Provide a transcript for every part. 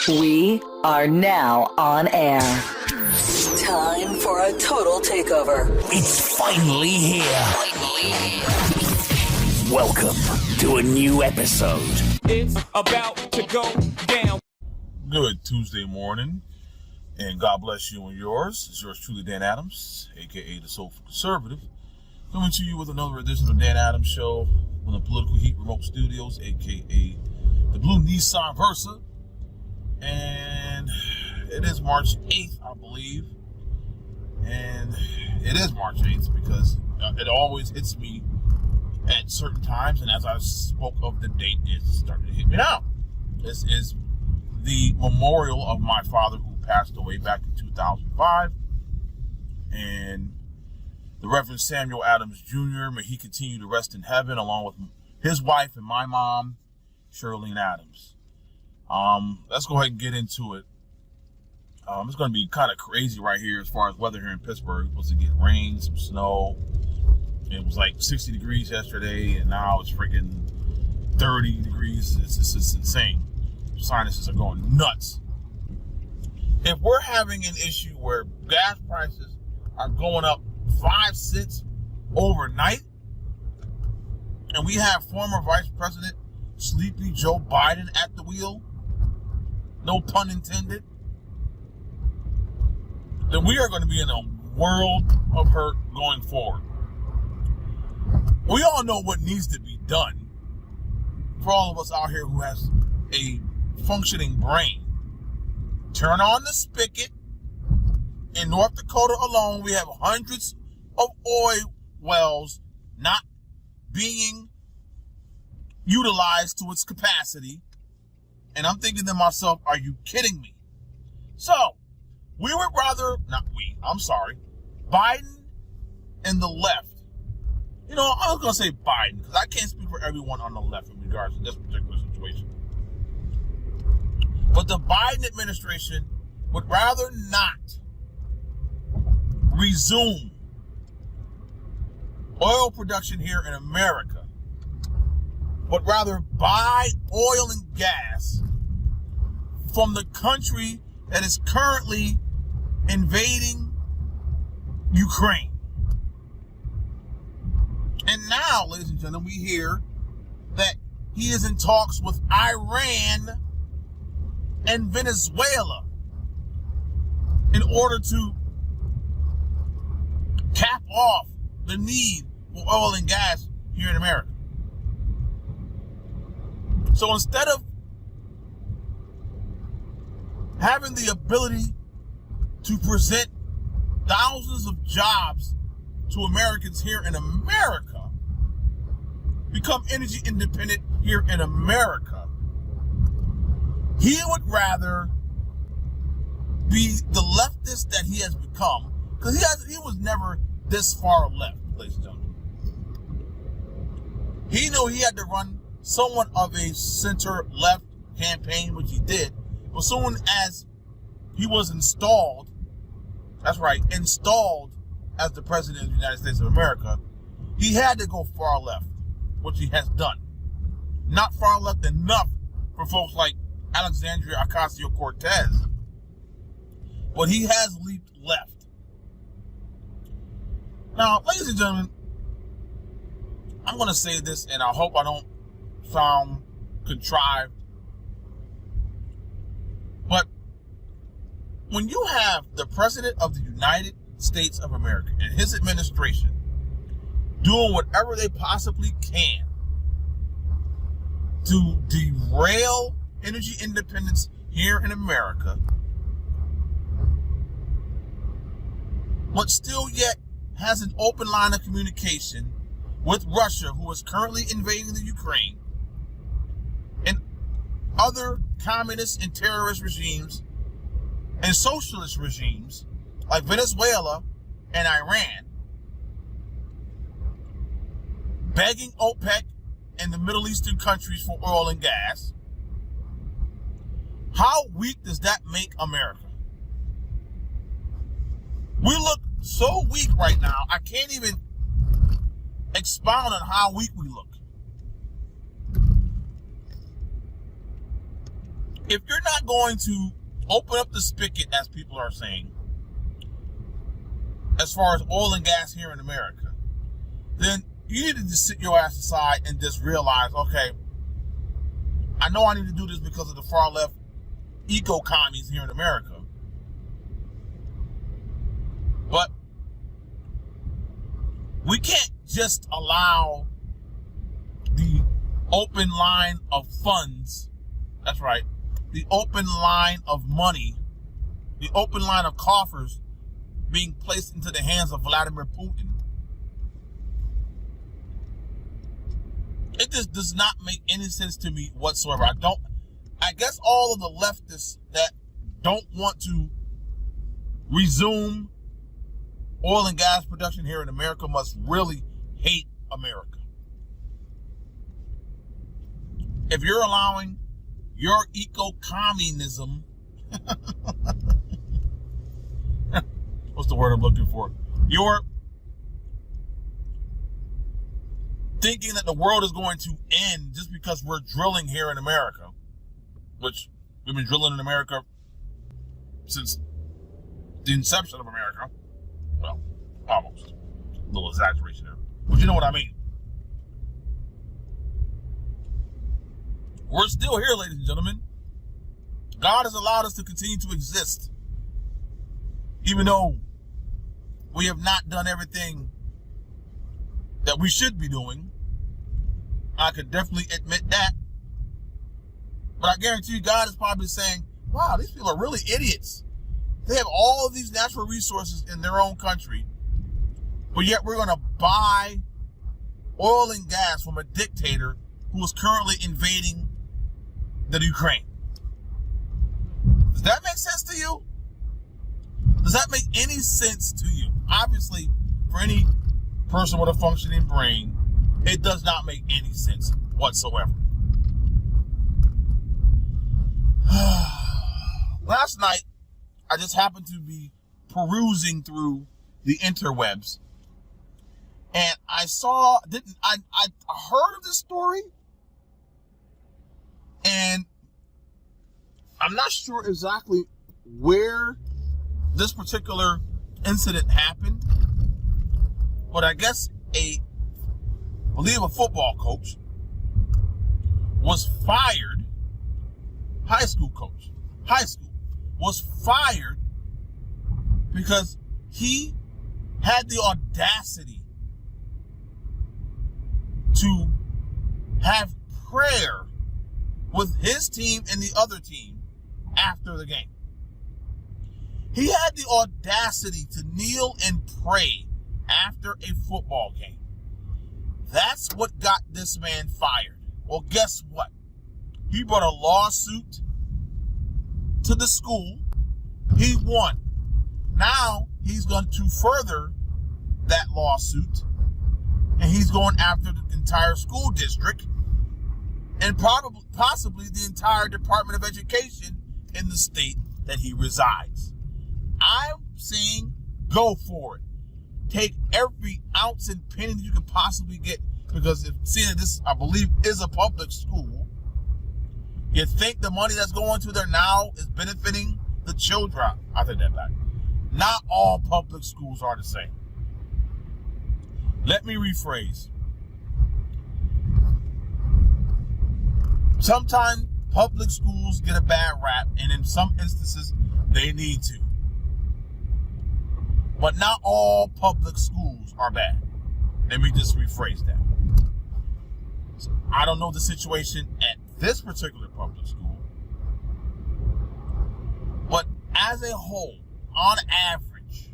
We are now on air. Time for a total takeover. It's finally here. Welcome to a new episode. It's about to go down. Good Tuesday morning, and God bless you and yours. It's yours truly, Dan Adams, a.k.a. the Soulful Conservative, coming to you with another edition of the Dan Adams Show from the Political Heat Remote Studios, a.k.a. the Blue Nissan Versa. And it is March 8th, I believe. And it is March 8th because it always hits me at certain times. And as I spoke of the date, it's starting to hit me now. This is the memorial of my father who passed away back in 2005. And the Reverend Samuel Adams Jr., may he continue to rest in heaven, along with his wife and my mom, Shirlene Adams. Let's go ahead and get into it. It's going to be kind of crazy right here as far as weather here in Pittsburgh. It's supposed to get rain, some snow. It was like 60 degrees yesterday, and now it's freaking 30 degrees. It's insane. Sinuses are going nuts. If we're having an issue where gas prices are going up 5 cents overnight, and we have former Vice President Sleepy Joe Biden at the wheel, no pun intended, then we are going to be in a world of hurt going forward. We all know what needs to be done for all of us out here who has a functioning brain. Turn on the spigot. In North Dakota alone, we have hundreds of oil wells not being utilized to its capacity. And I'm thinking to myself, are you kidding me? So, we would rather, Biden and the left. You know, I was going to say Biden because I can't speak for everyone on the left in regards to this particular situation. But the Biden administration would rather not resume oil production here in America, but rather buy oil and gas from the country that is currently invading Ukraine. And now, ladies and gentlemen, we hear that he is in talks with Iran and Venezuela in order to cap off the need for oil and gas here in America. So instead of having the ability to present thousands of jobs to Americans here in America, become energy independent here in America, he would rather be the leftist that he has become, because he was never this far left, ladies and gentlemen. He knew he had to run somewhat of a center-left campaign, which he did, but soon as he was installed, that's right, installed as the President of the United States of America, he had to go far left, which he has done. Not far left enough for folks like Alexandria Ocasio-Cortez, but he has leaped left. Now, ladies and gentlemen, I'm going to say this, and I hope I don't sound contrived, but when you have the President of the United States of America and his administration doing whatever they possibly can to derail energy independence here in America, but still yet has an open line of communication with Russia, who is currently invading the Ukraine, and other communist and terrorist regimes and socialist regimes like Venezuela and Iran, begging OPEC and the Middle Eastern countries for oil and gas. How weak does that make America? We look so weak right now, I can't even expound on how weak we look. if you're not going to open up the spigot, as people are saying, as far as oil and gas here in America, then you need to just sit your ass aside and just realize, okay, I know I need to do this because of the far left eco-commies here in America. But we can't just allow the open line of funds, that's right, the open line of money, the open line of coffers being placed into the hands of Vladimir Putin. It just does not make any sense to me whatsoever. I guess all of the leftists that don't want to resume oil and gas production here in America must really hate America. If you're allowing your eco-communism, what's the word I'm looking for? You're thinking that the world is going to end just because we're drilling here in America, which we've been drilling in America since the inception of America. Well, almost. A little exaggeration there. But you know what I mean. We're still here, ladies and gentlemen. God has allowed us to continue to exist. Even though we have not done everything that we should be doing. I could definitely admit that. But I guarantee you, God is probably saying, wow, these people are really idiots. They have all of these natural resources in their own country, but yet we're going to buy oil and gas from a dictator who is currently invading the Ukraine. Does that make sense to you? Does that make any sense to you? Obviously, for any person with a functioning brain, it does not make any sense whatsoever. Last night, I just happened to be perusing through the interwebs, and I heard of this story, and I'm not sure exactly where this particular incident happened, but I guess I believe a football coach was fired, high school coach, was fired because he had the audacity to have prayer with his team and the other team after the game. He had the audacity to kneel and pray after a football game. That's what got this man fired. Well, guess what? He brought a lawsuit to the school. He won. Now he's going to further that lawsuit, and he's going after the entire school district and possibly the entire Department of Education in the state that he resides. I'm saying go for it. Take every ounce and penny that you can possibly get, because if seeing that this, I believe, is a public school, you think the money that's going to there now is benefiting the children. I take that back. Not all public schools are the same. Let me rephrase. Sometimes public schools get a bad rap, and in some instances, they need to. But not all public schools are bad. Let me just rephrase that. So I don't know the situation at this particular public school, but as a whole, on average,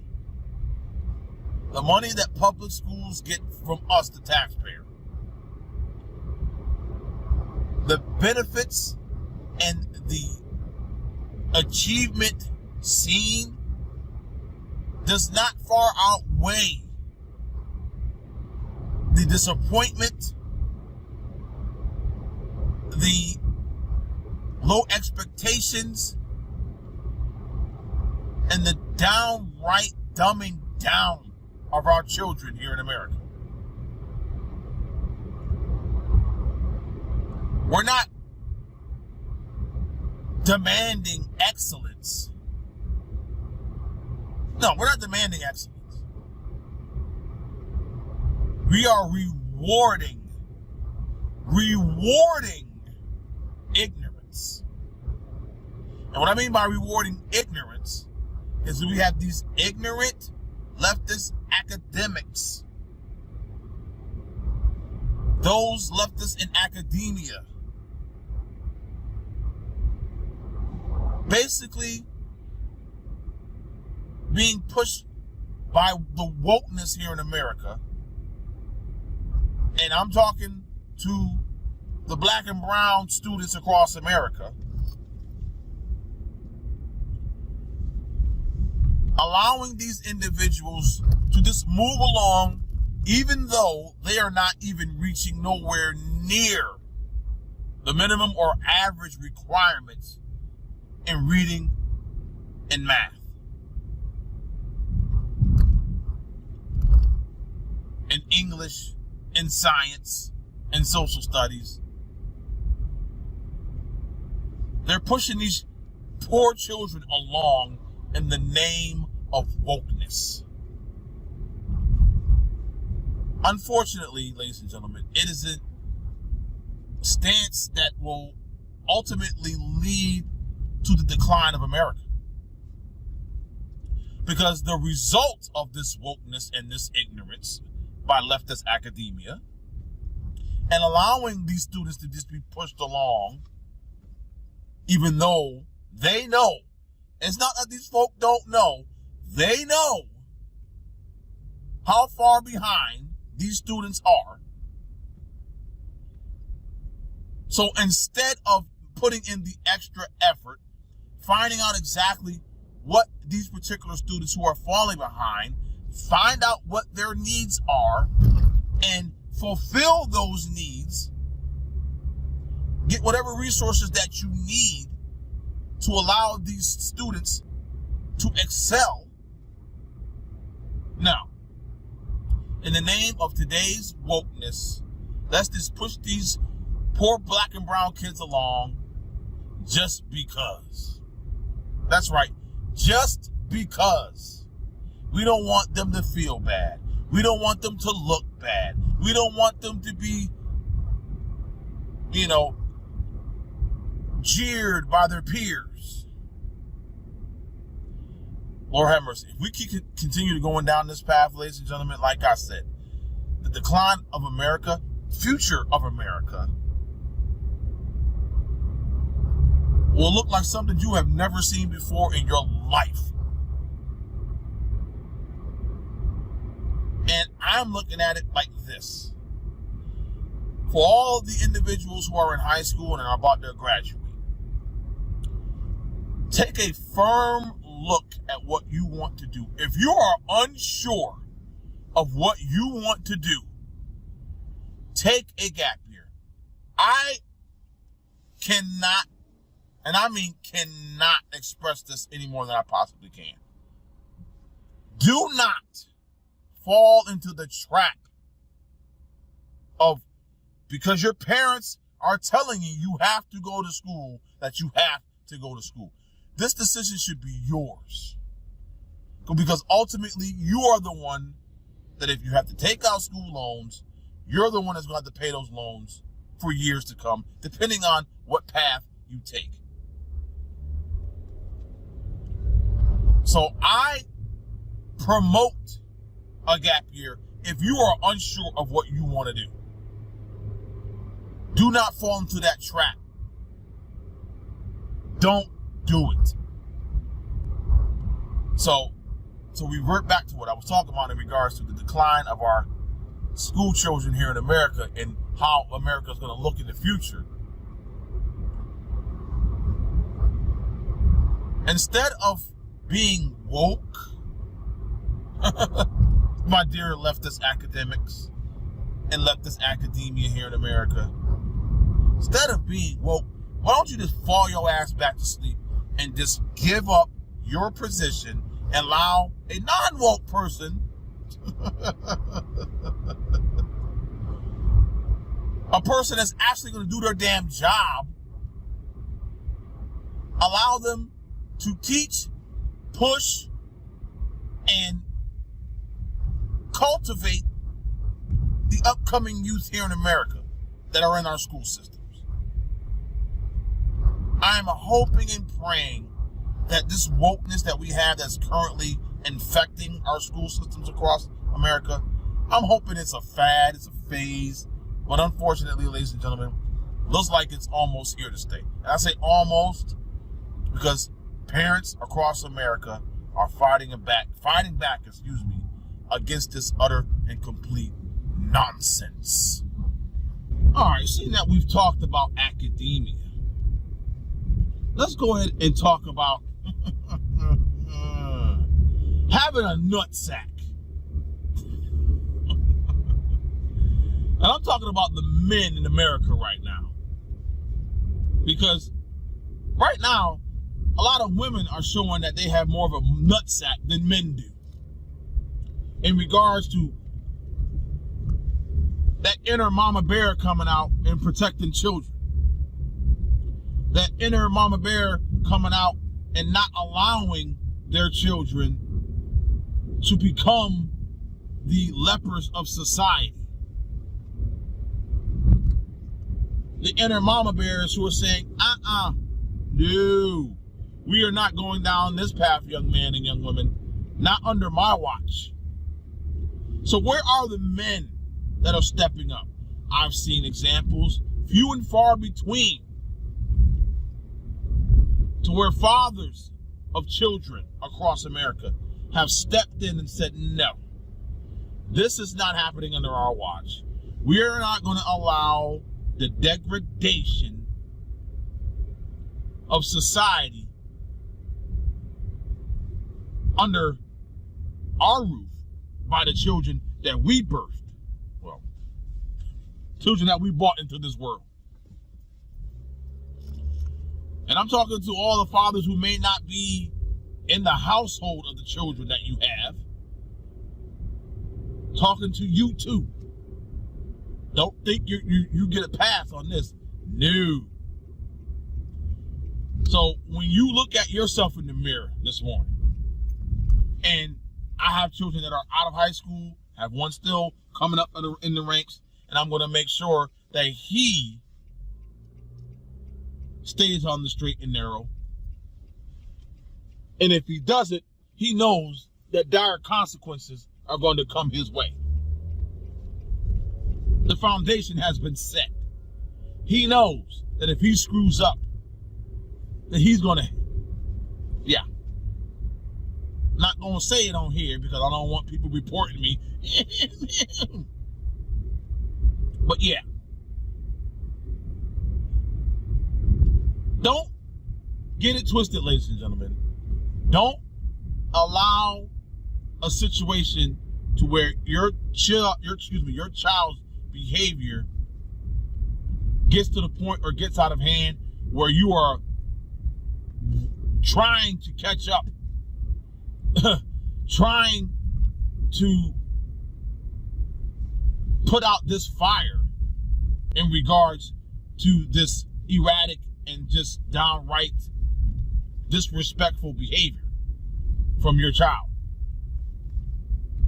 the money that public schools get from us, the taxpayer, the benefits and the achievement seen does not far outweigh the disappointment, the low expectations, and the downright dumbing down of our children here in America. We're not demanding excellence. No, we're not demanding excellence. We are rewarding ignorance. And what I mean by rewarding ignorance is that we have these ignorant leftist academics. Those leftists in academia. Basically being pushed by the wokeness here in America. And I'm talking to the black and brown students across America. Allowing these individuals to just move along, even though they are not even reaching nowhere near the minimum or average requirements in reading and math. In English, in science, in social studies. They're pushing these poor children along in the name of wokeness. Unfortunately, ladies and gentlemen, it is a stance that will ultimately lead to the decline of America. Because the result of this wokeness and this ignorance by leftist academia and allowing these students to just be pushed along, even though they know, it's not that these folk don't know, they know how far behind these students are. So instead of putting in the extra effort, finding out exactly what these particular students who are falling behind, find out what their needs are, and fulfill those needs, get whatever resources that you need to allow these students to excel. Now, in the name of today's wokeness, let's just push these poor black and brown kids along just because. That's right, just because. We don't want them to feel bad. We don't want them to look bad. We don't want them to be, jeered by their peers. Lord have mercy. If we continue going down this path, ladies and gentlemen, like I said, the decline of America, future of America, will look like something you have never seen before in your life. And I'm looking at it like this. For all the individuals who are in high school and are about to graduate, take a firm look at what you want to do. If you are unsure of what you want to do, take a gap year. I cannot, and I mean cannot, express this any more than I possibly can. Do not fall into the trap of, because your parents are telling you you have to go to school, that you have to go to school. This decision should be yours. Because ultimately, you are the one that if you have to take out school loans, you're the one that's going to have to pay those loans for years to come, depending on what path you take. So I promote a gap year if you are unsure of what you want to do. Do not fall into that trap. Don't do it. So revert back to what I was talking about in regards to the decline of our school children here in America and how America is going to look in the future. Instead of being woke, my dear leftist academics and leftist academia here in America, instead of being woke, why don't you just fall your ass back to sleep and just give up your position and allow a non-woke person a person that's actually going to do their damn job allow them to teach, push, and cultivate the upcoming youth here in America that are in our school systems. I am hoping and praying that this wokeness that we have that's currently infecting our school systems across America, I'm hoping it's a fad, it's a phase, but unfortunately, ladies and gentlemen, looks like it's almost here to stay. And I say almost because parents across America are fighting back, against this utter and complete nonsense. All right, seeing that we've talked about academia, let's go ahead and talk about having a nutsack. And I'm talking about the men in America right now. Because right now, a lot of women are showing that they have more of a nutsack than men do. In regards to that inner mama bear coming out and protecting children. That inner mama bear coming out and not allowing their children to become the lepers of society. The inner mama bears who are saying, no, we are not going down this path, young man and young women, not under my watch. So where are the men that are stepping up? I've seen examples, few and far between, to where fathers of children across America have stepped in and said, no, this is not happening under our watch. We are not going to allow the degradation of society under our roof by the children that we birthed. Well, children that we brought into this world. And I'm talking to all the fathers who may not be in the household of the children that you have. Talking to you too. Don't think you get a pass on this. No. So when you look at yourself in the mirror this morning, and I have children that are out of high school, have one still coming up in the ranks, and I'm going to make sure that he stays on the straight and narrow. And if he doesn't, he knows that dire consequences are going to come his way. The foundation has been set. He knows that if he screws up, that he's going to, not going to say it on here because I don't want people reporting me. But yeah. Don't get it twisted, ladies and gentlemen. Don't allow a situation to where your child's behavior gets to the point or gets out of hand where you are trying to catch up, trying to put out this fire in regards to this erratic and just downright disrespectful behavior from your child.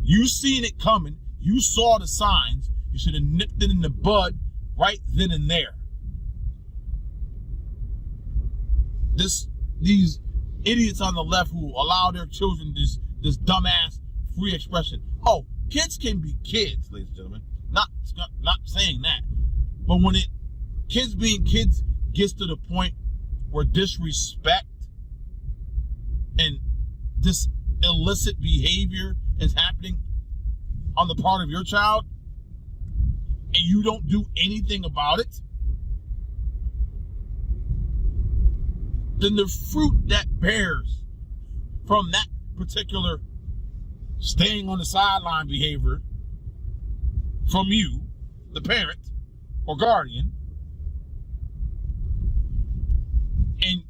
You seen it coming. You saw the signs. You should have nipped it in the bud right then and there. These idiots on the left who allow their children this dumbass free expression. Oh, kids can be kids, ladies and gentlemen. Not saying that. But when kids being kids gets to the point where disrespect and this illicit behavior is happening on the part of your child, and you don't do anything about it, then the fruit that bears from that particular staying on the sideline behavior from you, the parent or guardian, and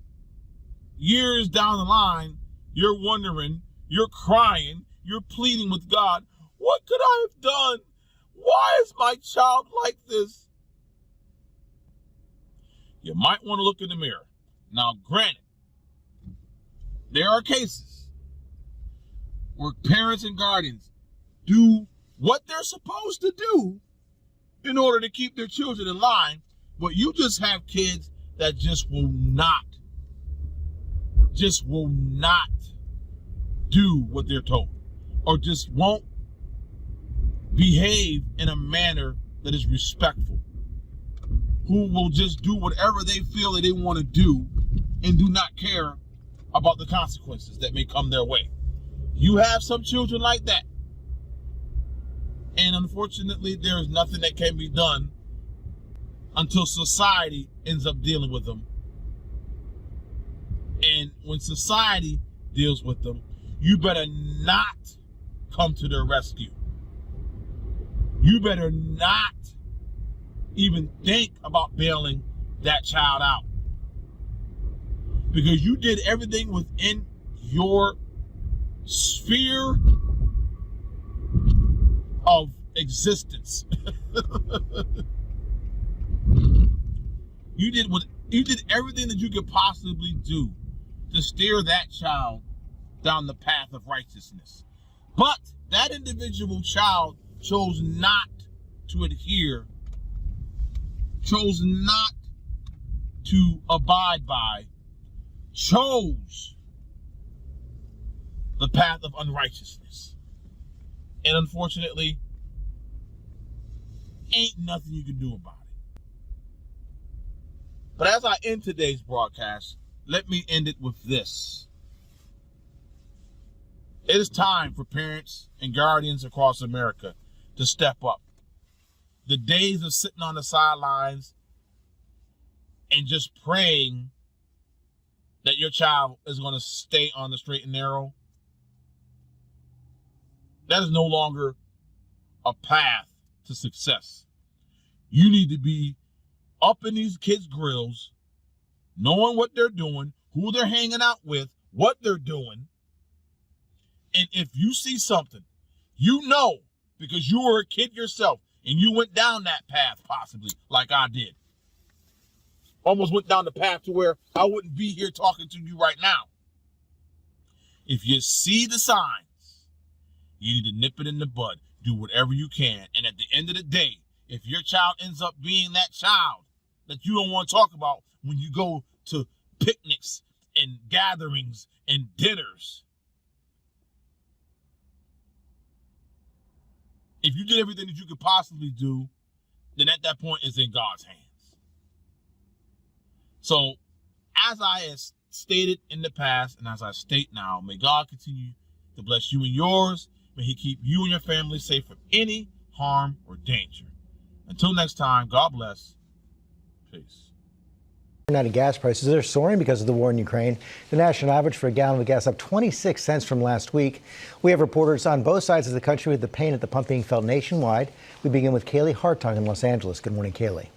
years down the line, you're wondering, you're crying, you're pleading with God, what could I have done? Why is my child like this? You might want to look in the mirror. Now, granted, there are cases where parents and guardians do what they're supposed to do in order to keep their children in line, but you just have kids that just will not do what they're told, or just won't behave in a manner that is respectful, who will just do whatever they feel that they want to do and do not care about the consequences that may come their way. You have some children like that. And unfortunately, there is nothing that can be done until society ends up dealing with them. And when society deals with them, you better not come to their rescue. You better not even think about bailing that child out, because you did everything within your sphere of existence. You did everything that you could possibly do to steer that child down the path of righteousness. But that individual child chose not to adhere, chose not to abide by, chose the path of unrighteousness. And unfortunately, ain't nothing you can do about it. But as I end today's broadcast, let me end it with this. It is time for parents and guardians across America to step up. The days of sitting on the sidelines and just praying that your child is going to stay on the straight and narrow, that is no longer a path to success. You need to be up in these kids' grills, knowing what they're doing, who they're hanging out with, what they're doing. And if you see something, you know, because you were a kid yourself and you went down that path possibly like I did. Almost went down the path to where I wouldn't be here talking to you right now. If you see the signs, you need to nip it in the bud. Do whatever you can. And at the end of the day, if your child ends up being that child that you don't want to talk about when you go to picnics and gatherings and dinners, if you did everything that you could possibly do, then at that point it's in God's hands. So, as I have stated in the past, and as I state now, may God continue to bless you and yours. May he keep you and your family safe from any harm or danger. Until next time, God bless. Peace. United gas prices are soaring because of the war in Ukraine. The national average for a gallon of gas up 26 cents from last week. We have reporters on both sides of the country with the pain at the pump being felt nationwide. We begin with Kaylee Hartung in Los Angeles. Good morning, Kaylee.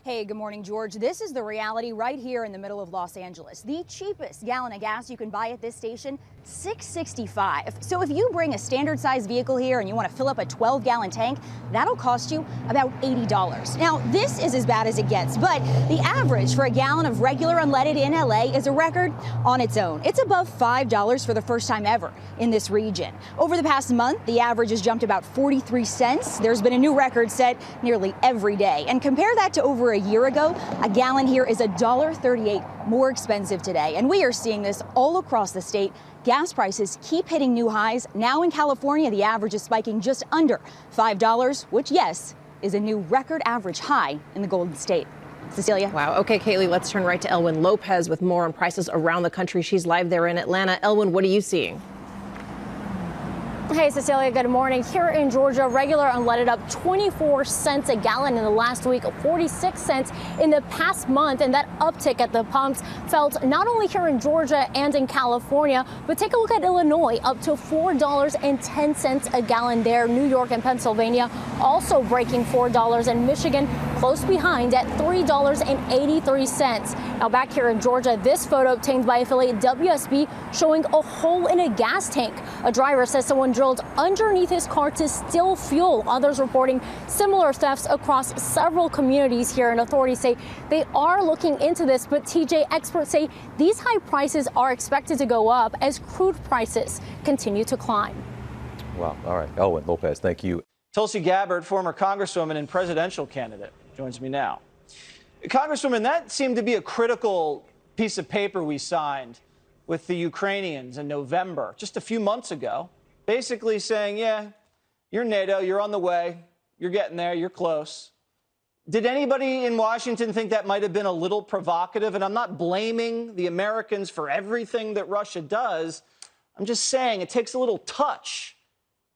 Hey, good morning, George. This is the reality right here in the middle of Los Angeles. The cheapest gallon of gas you can buy at this station, $6.65. So if you bring a standard size vehicle here and you want to fill up a 12-gallon tank, that'll cost you about $80. Now, this is as bad as it gets, but the average for a gallon of regular unleaded in LA is a record on its own. It's above $5 for the first time ever in this region. Over the past month, the average has jumped about 43 cents. There's been a new record set nearly every day. And compare that to over a year ago, a gallon here is $1.38 more expensive today. And we are seeing this all across the state. Gas prices keep hitting new highs. Now in California, the average is spiking just under $5, which, yes, is a new record average high in the Golden State. Cecilia. Wow. Okay, Kaylee, let's turn right to Elwyn Lopez with more on prices around the country. She's live there in Atlanta. Elwyn, what are you seeing? Hey, Cecilia, good morning. Here in Georgia, regular unleaded up 24 cents a gallon in the last week, 46 cents in the past month. And that uptick at the pumps felt not only here in Georgia and in California, but take a look at Illinois, up to $4.10 a gallon there. New York and Pennsylvania also breaking $4, and Michigan close behind at $3.83. Now back here in Georgia, this photo obtained by affiliate WSB showing a hole in a gas tank. A driver says someone drilled underneath his car to steal fuel. Others reporting similar thefts across several communities here, and authorities say they are looking into this. But TJ, experts say these high prices are expected to go up as crude prices continue to climb. Wow. All right. Elwyn Lopez, thank you. Tulsi Gabbard, former congresswoman and presidential candidate, joins me now. Congresswoman, that seemed to be a critical piece of paper we signed with the Ukrainians in November, just a few months ago, basically saying, yeah, you're NATO, you're on the way, you're getting there, you're close. Did anybody in Washington think that might have been a little provocative? And I'm not blaming the Americans for everything that Russia does. I'm just saying it takes a little touch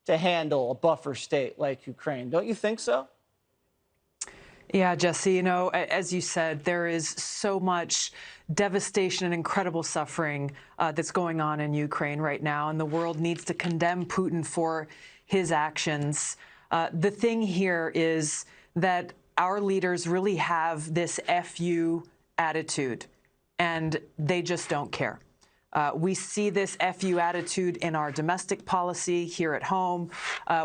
to handle a buffer state like Ukraine. Don't you think so? Yeah, Jesse, you know, as you said, there is so much devastation and incredible suffering that's going on in Ukraine right now, and the world needs to condemn Putin for his actions. The thing here is that our leaders really have this FU attitude, and they just don't care. We see this FU attitude in our domestic policy here at home,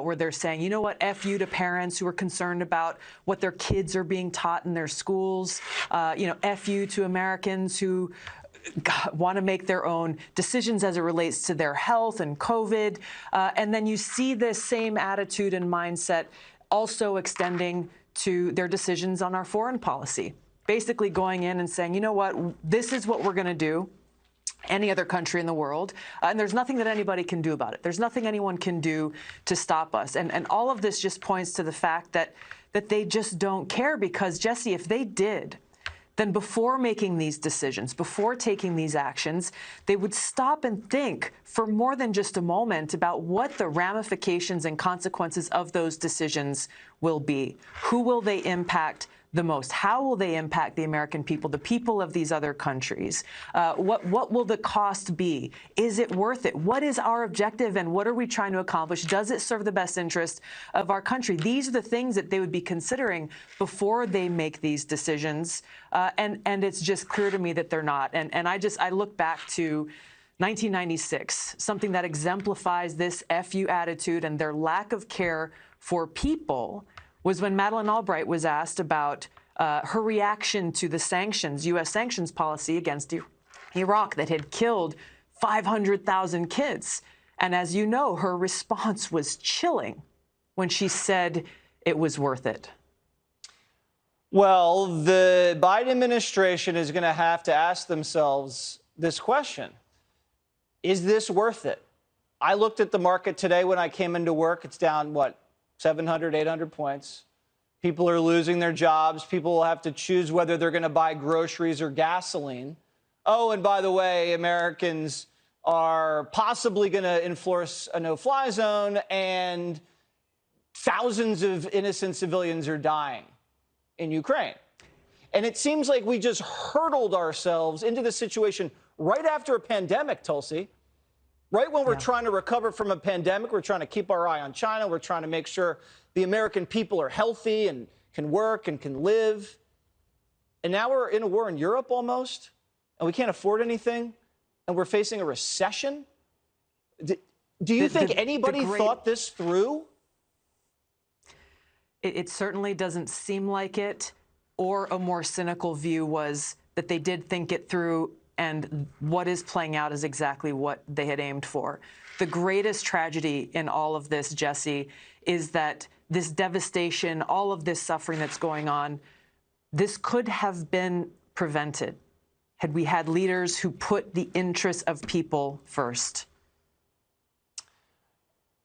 where they're saying, you know what, FU to parents who are concerned about what their kids are being taught in their schools, FU to Americans who want to make their own decisions as it relates to their health and COVID. And then you see this same attitude and mindset also extending to their decisions on our foreign policy, basically going in and saying, you know what, this is what we're going to do. Any other country in the world, and there's nothing that anybody can do about it. There's nothing anyone can do to stop us. And all of this just points to the fact that they just don't care, because, Jesse, if they did, then before making these decisions, before taking these actions, they would stop and think for more than just a moment about what the ramifications and consequences of those decisions will be. Who will they impact the most? How will they impact the American people, the people of these other countries? What will the cost be? Is it worth it? What is our objective, and what are we trying to accomplish? Does it serve the best interest of our country? These are the things that they would be considering before they make these decisions, and it's just clear to me that they're not. And I look back to 1996, something that exemplifies this FU attitude and their lack of care for people was when Madeleine Albright was asked about her reaction to the sanctions, U.S. sanctions policy against Iraq that had killed 500,000 kids. And as you know, her response was chilling when she said it was worth it. Well, the Biden administration is going to have to ask themselves this question. Is this worth it? I looked at the market today when I came into work. It's down, 700, 800 points. People are losing their jobs. People will have to choose whether they're going to buy groceries or gasoline. Oh, and by the way, Americans are possibly going to enforce a no-fly zone, and thousands of innocent civilians are dying in Ukraine. And it seems like we just hurtled ourselves into the situation right after a pandemic, Tulsi. Right when we're trying to recover from a pandemic, we're trying to keep our eye on China. We're trying to make sure the American people are healthy and can work and can live. And now we're in a war in Europe almost, and we can't afford anything, and we're facing a recession. Do you think anybody thought this through? It certainly doesn't seem like it, or a more cynical view was that they did think it through, and what is playing out is exactly what they had aimed for. The greatest tragedy in all of this, Jesse, is that this devastation, all of this suffering that's going on, this could have been prevented had we had leaders who put the interests of people first.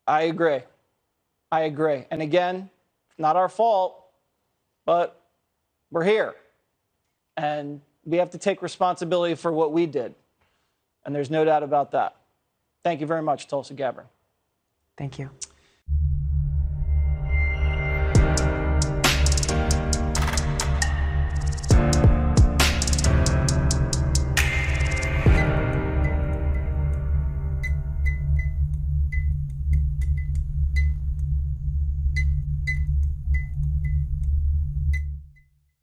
I agree. And again, not our fault, but we're here. And we have to take responsibility for what we did. And there's no doubt about that. Thank you very much, Tulsi Gabbard. Thank you.